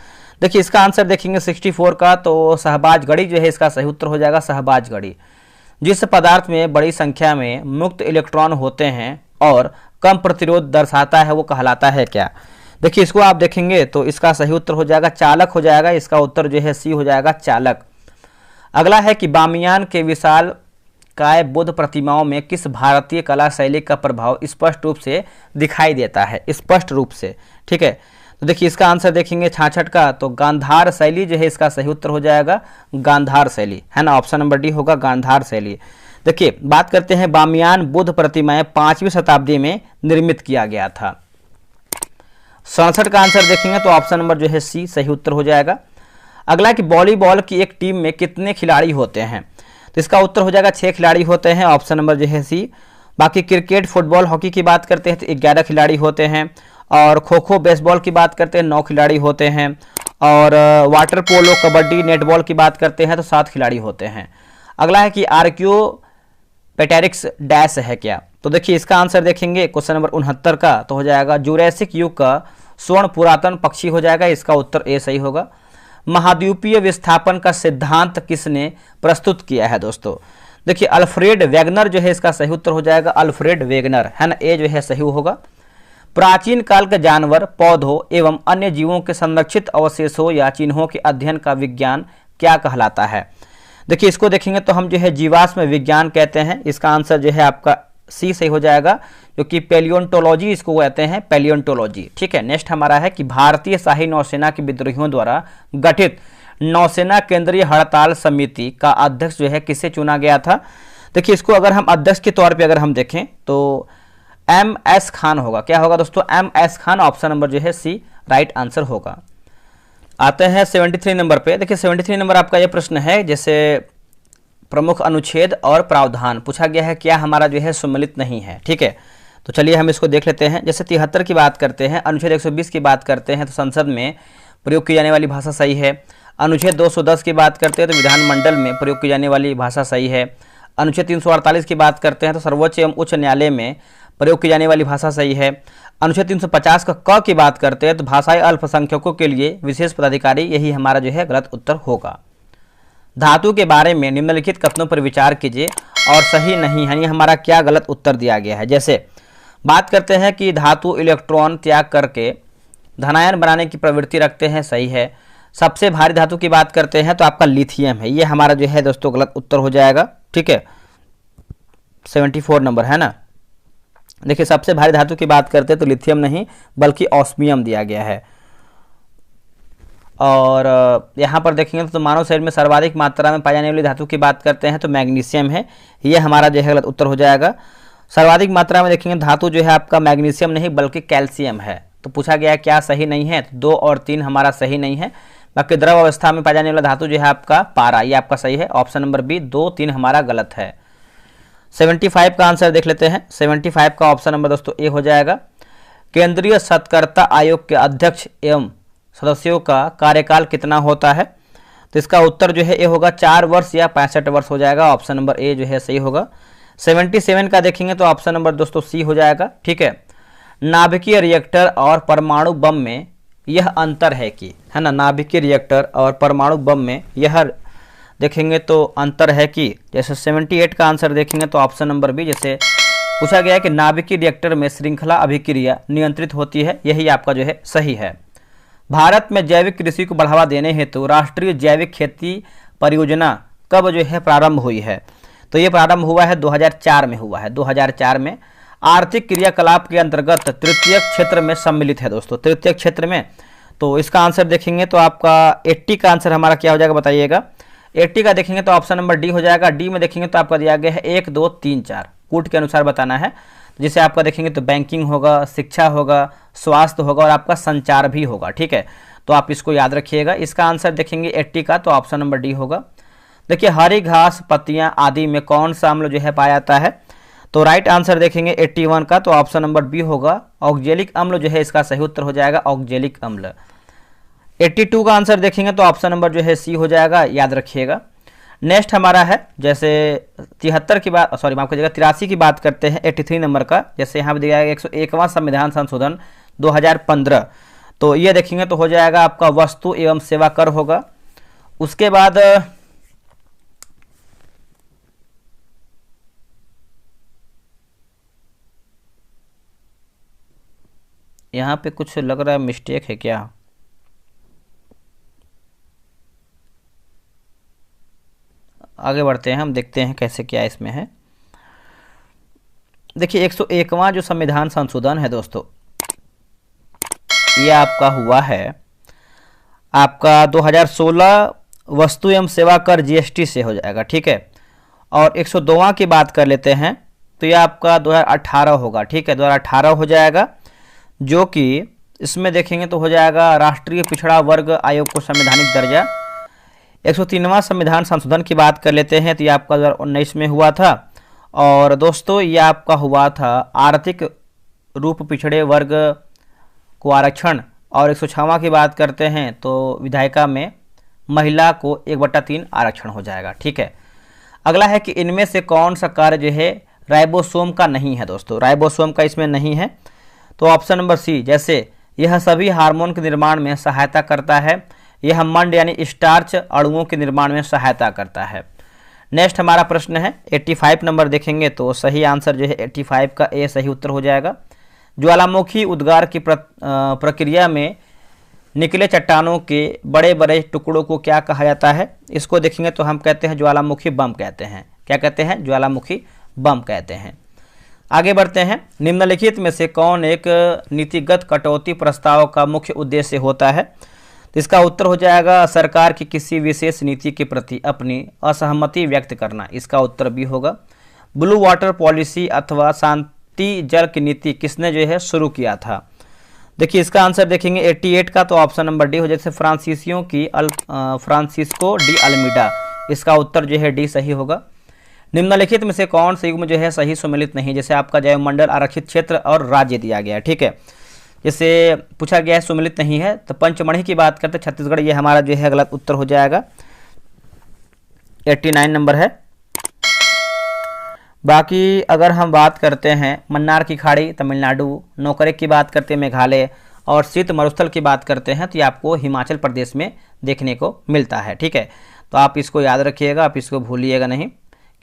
देखिए इसका आंसर देखेंगे 64 का, तो शहबाजगढ़ी जो है इसका सही उत्तर हो जाएगा, शहबाजगढ़ी। जिस पदार्थ में बड़ी संख्या में मुक्त इलेक्ट्रॉन होते हैं और कम प्रतिरोध दर्शाता है वो कहलाता है क्या? देखिए इसको आप देखेंगे तो इसका सही उत्तर हो जाएगा चालक हो जाएगा। इसका उत्तर जो है सी हो जाएगा, चालक। अगला है कि बामियान के विशाल काय बुद्ध प्रतिमाओं में किस भारतीय कला शैली का प्रभाव स्पष्ट रूप से दिखाई देता है? स्पष्ट रूप से, ठीक है। तो देखिए इसका आंसर देखेंगे 66 का, तो गांधार शैली जो है इसका सही उत्तर हो जाएगा, गांधार शैली, है ना। ऑप्शन नंबर डी होगा, गांधार शैली। देखिए बात करते हैं बामियान बुद्ध प्रतिमाएं 5वीं शताब्दी में निर्मित किया गया था। 67 का आंसर देखेंगे तो ऑप्शन नंबर जो है सी सही उत्तर हो जाएगा। अगला कि वॉलीबॉल की एक टीम में कितने खिलाड़ी होते हैं? तो इसका उत्तर हो जाएगा 6 खिलाड़ी होते हैं, ऑप्शन नंबर जो है सी। बाकी क्रिकेट फुटबॉल हॉकी की बात करते हैं तो 11 खिलाड़ी होते हैं, और खो खो बेसबॉल की बात करते हैं 9 खिलाड़ी होते हैं, और वाटर पोलो कबड्डी नेटबॉल की बात करते हैं तो 7 खिलाड़ी होते हैं। अगला है कि आर्कियोपेटेरिक्स डैश है क्या? तो देखिए इसका आंसर देखेंगे क्वेश्चन नंबर 69 का, तो हो जाएगा जुरैसिक युग का स्वर्ण पुरातन पक्षी हो जाएगा। इसका उत्तर ए सही होगा। महाद्वीपीय विस्थापन का सिद्धांत किसने प्रस्तुत किया है दोस्तों? देखिए अल्फ्रेड वेगनर जो है इसका सही उत्तर हो जाएगा, अल्फ्रेड वेगनर, है ना। ए जो है सही होगा। प्राचीन काल के जानवर, पौधों एवं अन्य जीवों के संरक्षित अवशेषों या चिन्हों के अध्ययन का विज्ञान क्या कहलाता है? देखिए इसको देखेंगे तो हम जो है जीवाश्म विज्ञान कहते हैं। इसका आंसर जो है आपका सी सही हो जाएगा, जो कि पैलियोंटोलॉजी इसको कहते हैं, पैलियोंटोलॉजी, ठीक है। नेक्स्ट हमारा है कि भारतीय शाही नौसेना के विद्रोहियों द्वारा गठित नौसेना केंद्रीय हड़ताल समिति का अध्यक्ष जो है किसे चुना गया था? देखिए इसको अगर हम अध्यक्ष के तौर पे अगर हम देखें तो MS खान होगा। क्या होगा दोस्तों? MS खान। ऑप्शन नंबर जो है सी राइट आंसर होगा। आते हैं 73 नंबर पे। देखिए 73 नंबर आपका ये प्रश्न है, जैसे प्रमुख अनुच्छेद और प्रावधान पूछा गया है, क्या हमारा जो है सम्मिलित नहीं है, ठीक है। तो चलिए हम इसको देख लेते हैं। जैसे 73 की बात करते हैं, अनुच्छेद 120 की बात करते हैं तो संसद में प्रयोग की जाने वाली भाषा सही है। अनुच्छेद 210 की बात करते हैं तो विधानमंडल में प्रयोग की जाने वाली भाषा सही है। अनुच्छेद 348 की बात करते हैं तो सर्वोच्च एवं उच्च न्यायालय में प्रयोग की जाने वाली भाषा सही है। अनुच्छेद 350 का क की बात करते हैं तो भाषाई अल्पसंख्यकों के लिए विशेष पदाधिकारी, यही हमारा जो है गलत उत्तर होगा। धातु के बारे में निम्नलिखित कथनों पर विचार कीजिए और सही नहीं है, हमारा क्या गलत उत्तर दिया गया है। जैसे बात करते हैं कि धातु इलेक्ट्रॉन त्याग करके धनायन बनाने की प्रवृत्ति रखते हैं, सही है। सबसे भारी धातु की बात करते हैं तो आपका लिथियम है, ये हमारा जो है दोस्तों गलत उत्तर हो जाएगा, ठीक है। 74 नंबर है ना। देखिए सबसे भारी धातु की बात करते हैं तो लिथियम नहीं बल्कि ऑस्मियम दिया गया है। और यहाँ पर देखेंगे तो मानव शरीर में सर्वाधिक मात्रा में पाई जाने वाली धातु की बात करते हैं तो मैग्नीशियम है, ये हमारा जो है गलत उत्तर हो जाएगा। सर्वाधिक मात्रा में देखेंगे धातु जो है आपका मैग्नीशियम नहीं बल्कि कैल्शियम है। तो पूछा गया क्या सही नहीं है, तो 2 और 3 हमारा सही नहीं है। बाकी द्रव अवस्था में पाई जाने वाला धातु जो है आपका पारा, ये आपका सही है। ऑप्शन नंबर बी 2, 3 हमारा गलत है। 75 का आंसर देख लेते हैं। 75 का ऑप्शन नंबर दोस्तों ए हो जाएगा। केंद्रीय सत्कर्ता आयोग के अध्यक्ष एवं सदस्यों का कार्यकाल कितना होता है? तो इसका उत्तर जो है ए होगा 4 वर्ष या 65 वर्ष हो जाएगा। ऑप्शन नंबर ए जो है सही होगा। 77 का देखेंगे तो ऑप्शन नंबर दोस्तों सी हो जाएगा। ठीक है, नाभिकीय रिएक्टर और परमाणु बम में यह अंतर है कि, है ना, नाभिकीय रिएक्टर और परमाणु बम में यह देखेंगे तो अंतर है कि, जैसे 78 का आंसर देखेंगे तो ऑप्शन नंबर बी, जैसे पूछा गया है कि नाभिकीय रिएक्टर में श्रृंखला अभिक्रिया नियंत्रित होती है, यही आपका जो है सही है। भारत में जैविक कृषि को बढ़ावा देने हेतु राष्ट्रीय जैविक खेती परियोजना कब जो है प्रारंभ हुई है? तो ये प्रारंभ हुआ है 2004 में हुआ है। 2004 में आर्थिक क्रियाकलाप के अंतर्गत तृतीय क्षेत्र में सम्मिलित है दोस्तों, तृतीय क्षेत्र में। तो इसका आंसर देखेंगे तो आपका 80 का आंसर हमारा क्या हो जाएगा बताइएगा। 80 का देखेंगे तो ऑप्शन नंबर डी हो जाएगा। डी में देखेंगे तो आपका दिया गया है 1 2 3 4, कूट के अनुसार बताना है। जिसे आपका देखेंगे तो बैंकिंग होगा, शिक्षा होगा, स्वास्थ्य होगा और आपका संचार भी होगा। ठीक है, तो आप इसको याद रखिएगा। इसका आंसर देखेंगे 80 का तो ऑप्शन नंबर डी होगा। देखिए, हरी घास, पत्तियां आदि में कौन सा अम्ल जो है पाया जाता है? तो राइट आंसर देखेंगे 81 का तो ऑप्शन नंबर बी होगा। ऑक्जेलिक अम्ल जो है इसका सही उत्तर हो जाएगा, ऑक्जेलिक अम्ल। 82 का आंसर देखेंगे तो ऑप्शन नंबर जो है सी हो जाएगा, याद रखिएगा। नेक्स्ट हमारा है, जैसे 73 की बात, सॉरी माफ कीजिएगा, 83 की बात करते हैं 83 नंबर का। जैसे यहाँ पे दिया है 101वां संविधान संशोधन 2015, तो ये देखेंगे तो हो जाएगा आपका वस्तु एवं सेवा कर होगा। उसके बाद यहाँ पे कुछ लग रहा है मिस्टेक है क्या? आगे बढ़ते हैं, हम देखते हैं कैसे क्या इसमें है। देखिए, 101वां जो संविधान संशोधन है दोस्तों, ये आपका हुआ है आपका 2016 वस्तु एवं सेवा कर जीएसटी से हो जाएगा। ठीक है, और 102वां की बात कर लेते हैं तो ये आपका 2018 होगा। ठीक है, 2018 हो जाएगा, जो कि इसमें देखेंगे तो हो जाएगा राष्ट्रीय पिछड़ा वर्ग आयोग को संवैधानिक दर्जा। 103वां संविधान संशोधन की बात कर लेते हैं तो ये आपका 2019 में हुआ था। और दोस्तों ये आपका हुआ था आर्थिक रूप पिछड़े वर्ग को आरक्षण। और 106वां की बात करते हैं तो विधायिका में महिला को 1/3 आरक्षण हो जाएगा। ठीक है, अगला है कि इनमें से कौन सा कार्य जो है राइबोसोम का नहीं है दोस्तों? राइबोसोम का इसमें नहीं है, तो ऑप्शन नंबर सी, जैसे यह सभी हार्मोन के निर्माण में सहायता करता है, यह मंड यानी स्टार्च अणुओं के निर्माण में सहायता करता है। नेक्स्ट हमारा प्रश्न है 85 नंबर देखेंगे तो सही आंसर जो है 85 का ए सही उत्तर हो जाएगा। ज्वालामुखी उद्गार की प्रक्रिया में निकले चट्टानों के बड़े बड़े टुकड़ों को क्या कहा जाता है? इसको देखेंगे तो हम कहते हैं ज्वालामुखी बम कहते हैं। क्या कहते हैं? ज्वालामुखी बम कहते हैं। आगे बढ़ते हैं, निम्नलिखित में से कौन एक नीतिगत कटौती प्रस्ताव का मुख्य उद्देश्य होता है? तो इसका उत्तर हो जाएगा सरकार की किसी विशेष नीति के प्रति अपनी असहमति व्यक्त करना। इसका उत्तर भी होगा। ब्लू वाटर पॉलिसी अथवा शांति जल की नीति किसने जो है शुरू किया था? देखिए, इसका आंसर देखेंगे 88 का तो ऑप्शन नंबर डी हो जाए, जैसे फ्रांसीसियों की फ्रांसिस्को डी अल्मीडा। इसका उत्तर जो है डी सही होगा। निम्नलिखित में से कौन सा युग्म जो है सही सुमेलित नहीं? जैसे आपका जैवमंडल, आरक्षित क्षेत्र और राज्य दिया गया है। ठीक है, जैसे पूछा गया है सुमेलित नहीं है, तो पंचमढ़ी की बात करते छत्तीसगढ़, ये हमारा जो है गलत उत्तर हो जाएगा। 89 नंबर है। बाकी अगर हम बात करते हैं मन्नार की खाड़ी तमिलनाडु, नौकरे की बात करते हैं मेघालय और शीत मरुस्थल की बात करते हैं तो ये आपको हिमाचल प्रदेश में देखने को मिलता है। ठीक है, तो आप इसको याद रखिएगा, आप इसको भूलिएगा नहीं,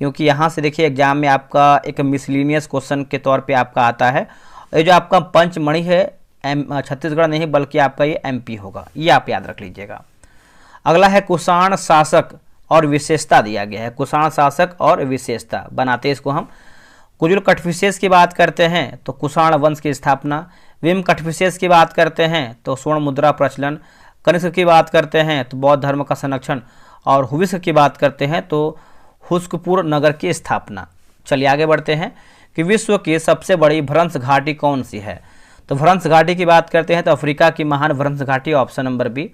क्योंकि यहाँ से देखिए एग्जाम में आपका एक मिसलिनियस क्वेश्चन के तौर पे आपका आता है। ये जो आपका पंचमढ़ी है छत्तीसगढ़ नहीं बल्कि आपका ये एमपी होगा, ये आप याद रख लीजिएगा। अगला है कुषाण शासक और विशेषता दिया गया है। कुषाण शासक और विशेषता बनाते इसको हम। कुजुल कटफिशेस की बात करते हैं तो कुषाण वंश की स्थापना। विम कटफिशेस की बात करते हैं तो स्वर्ण मुद्रा प्रचलन। कनिष्क की बात करते हैं तो बौद्ध धर्म का संरक्षण। और हुविस्क की बात करते हैं तो हुस्कपुर नगर की स्थापना। चलिए आगे बढ़ते हैं कि विश्व की सबसे बड़ी भ्रंश घाटी कौन सी है? तो भ्रंश घाटी की बात करते हैं तो अफ्रीका की महान भ्रंश घाटी, ऑप्शन नंबर बी।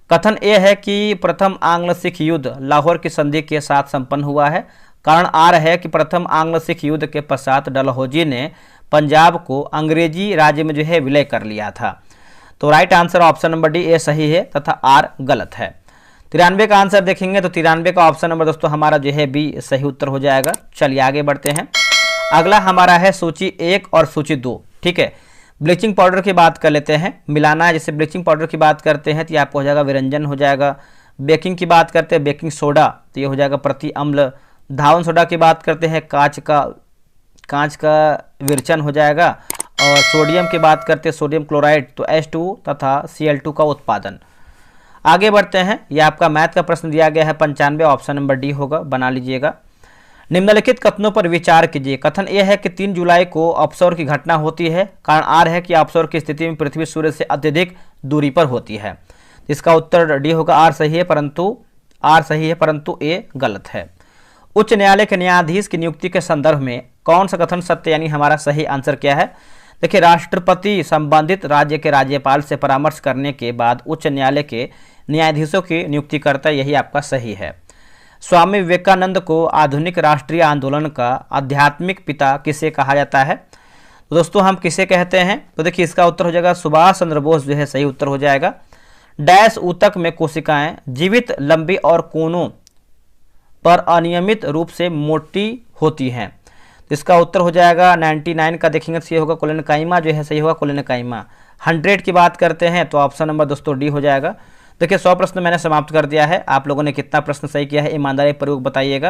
कथन ये है कि प्रथम आंग्ल सिख युद्ध लाहौर की संधि के साथ संपन्न हुआ है। कारण आर है कि प्रथम आंग्ल सिख युद्ध के पश्चात डलहौजी ने पंजाब को अंग्रेजी राज्य में जो है विलय कर लिया था। तो right answer option number D A सही है तथा आर गलत है। 93 का आंसर देखेंगे तो 93 का ऑप्शन नंबर दोस्तों हमारा जो है बी सही उत्तर हो जाएगा। चलिए आगे बढ़ते हैं। अगला हमारा है सूची 1 और सूची 2। ठीक है, ब्लीचिंग पाउडर की बात कर लेते हैं। मिलाना है, जैसे ब्लीचिंग पाउडर की बात करते हैं तो ये आपको हो जाएगा विरंजन हो जाएगा। बेकिंग की बात करते हैं बेकिंग सोडा, तो ये हो जाएगा प्रति अम्ल। धावन सोडा की बात करते हैं कांच का विरचन हो जाएगा। और सोडियम की बात करते हैं सोडियम क्लोराइड, तो H2 तथा Cl2 का उत्पादन। आगे बढ़ते हैं। यह आपका मैथ का प्रश्न दिया गया है 95, ऑप्शन नंबर डी होगा, बना लीजिएगा। निम्नलिखित कथनों पर विचार कीजिए। कथन यह है कि 3 जुलाई को अपसौर की घटना होती है। कारण आर है कि अपसौर की स्थिति में पृथ्वी सूर्य से अत्यधिक दूरी पर होती है। इसका उत्तर डी होगा। आर सही है परंतु ए गलत है। उच्च न्यायालय के न्यायाधीश की नियुक्ति के संदर्भ में कौन सा कथन सत्य, यानी हमारा सही आंसर क्या है? देखिए, राष्ट्रपति संबंधित राज्य के राज्यपाल से परामर्श करने के बाद उच्च न्यायालय के न्यायाधीशों की नियुक्ति करता है, यही आपका सही है। स्वामी विवेकानंद को आधुनिक राष्ट्रीय आंदोलन का आध्यात्मिक पिता किसे कहा जाता है? तो दोस्तों हम किसे कहते हैं? तो देखिए इसका उत्तर हो जाएगा सुभाष चंद्र बोस जो है सही उत्तर हो जाएगा। डैश ऊतक में कोशिकाएं जीवित, लंबी और कोनों पर अनियमित रूप से मोटी होती हैं। इसका उत्तर हो जाएगा 99 का देखेंगे तो ये होगा कोलेनकाइमा जो है सही होगा, कोलेनकाइमा। 100 की बात करते हैं तो ऑप्शन नंबर दोस्तों डी हो जाएगा। देखिए 100 प्रश्न मैंने समाप्त कर दिया है। आप लोगों ने कितना प्रश्न सही किया है ईमानदारी पूर्वक बताइएगा।